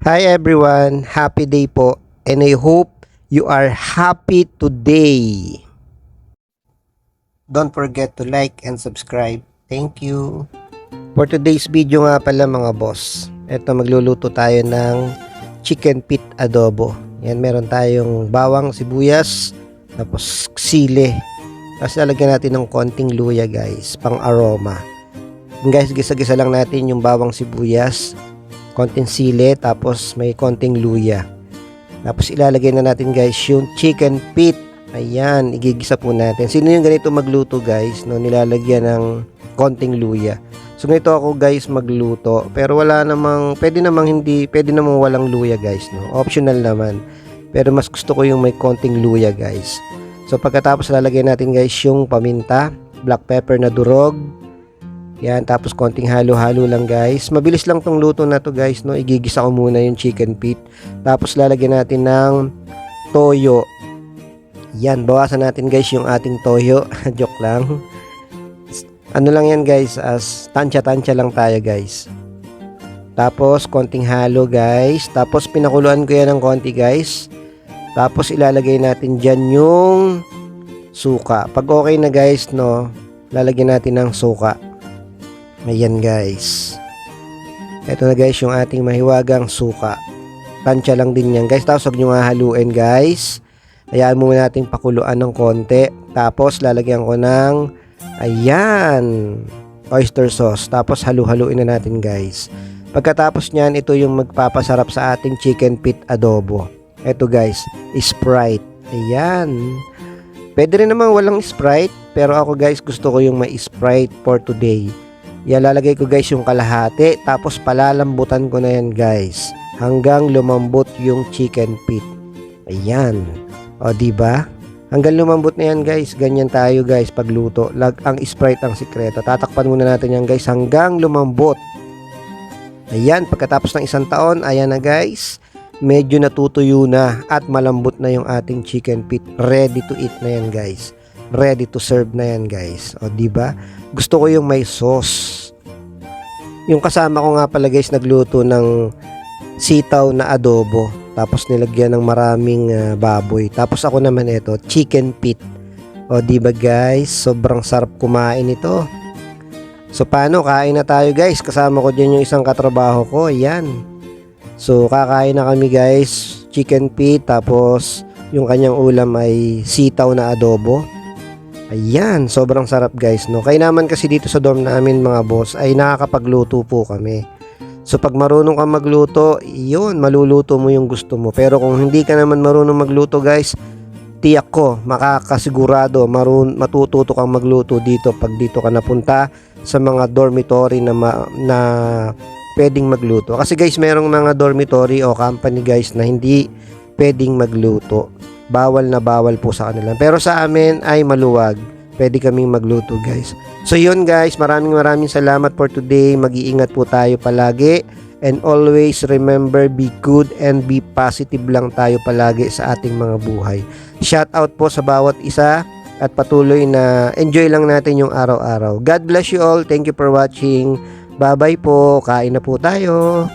Hi everyone, happy day po and I hope you are happy today. Don't forget to like and subscribe. Thank you. For today's video nga pala mga boss, eto magluluto tayo ng chicken pit adobo. Yan, meron tayong bawang, sibuyas, tapos sili. Tapos lalagyan natin ng konting luya guys, pang aroma. Guys, gisa-gisa lang natin yung bawang, sibuyas, konting sili, tapos may konting luya. Tapos ilalagay na natin guys yung chicken pit. Ayan, igigisa po natin. Sino yung ganito magluto guys, no? Nilalagyan ng konting luya. So ganito ako guys magluto, pero wala namang, pwede namang walang luya guys, no? Optional naman. Pero mas gusto ko yung may konting luya guys. So pagkatapos lalagay natin guys yung paminta, black pepper na durog. Yan, tapos konting halo-halo lang guys. Mabilis lang tong luto na to guys, no. Igigisa ko muna yung chicken pit. Tapos lalagyan natin ng toyo. Yan, bawasan natin guys yung ating toyo. Joke lang. Ano lang yan guys, as tansya-tansya lang tayo guys. Tapos konting halo guys. Tapos pinakuluan ko yan ng konti guys. Tapos ilalagay natin dyan yung suka. Pag okay na guys, no, lalagyan natin ng suka. Ayan guys. Ito na guys yung ating mahiwagang suka. Tansya lang din yan guys. Tapos huwag nyo nga haluin guys. Hayaan muna natin pakuluan ng konti. Tapos lalagyan ko ng ayan, oyster sauce. Tapos halu-haluin na natin guys. Pagkatapos nyan, ito yung magpapasarap sa ating chicken pit adobo. Ito guys, Sprite. Ayan. Pwede rin naman walang Sprite. Pero ako guys, gusto ko yung may Sprite for today. Yan, lalagay ko guys yung kalahati, tapos palalambutan ko na yan guys hanggang lumambot yung chicken pit. Ayan. O diba? Hanggang lumambot na yan guys. Ganyan tayo guys pagluto. Ang Sprite ang sikreto. Tatakpan muna natin yan guys hanggang lumambot. Ayan, pagkatapos ng 1 taon, ayan na guys. Medyo natutuyo na at malambot na yung ating chicken pit. Ready to eat na yan guys. Ready to serve na yan guys. O diba? Gusto ko yung may sauce. Yung kasama ko nga pala guys nagluto ng sitaw na adobo. Tapos nilagyan ng maraming baboy. Tapos ako naman ito, chicken pit. O diba guys? Sobrang sarap kumain ito. So paano? Kain na tayo guys. Kasama ko dyan yung isang katrabaho ko. Ayan. So kakain na kami guys. Chicken pit. Tapos yung kanyang ulam ay sitaw na adobo. Ayan, sobrang sarap guys, no. Kaya naman kasi dito sa dorm namin mga boss ay nakakapagluto po kami. So pag marunong ka magluto, yun, maluluto mo yung gusto mo. Pero kung hindi ka naman marunong magluto guys, tiyak ko, makakasigurado matututo kang magluto dito pag dito ka napunta sa mga dormitory na pwedeng magluto. Kasi guys, merong mga dormitory o company guys na hindi pwedeng magluto. Bawal na bawal po sa kanila. Pero sa amin ay maluwag. Pwede kaming magluto guys. So yun guys, maraming salamat for today. Mag-iingat po tayo palagi. And always remember, be good and be positive lang tayo palagi sa ating mga buhay. Shout out po sa bawat isa. At patuloy na enjoy lang natin yung araw-araw. God bless you all. Thank you for watching. Bye bye po. Kain na po tayo.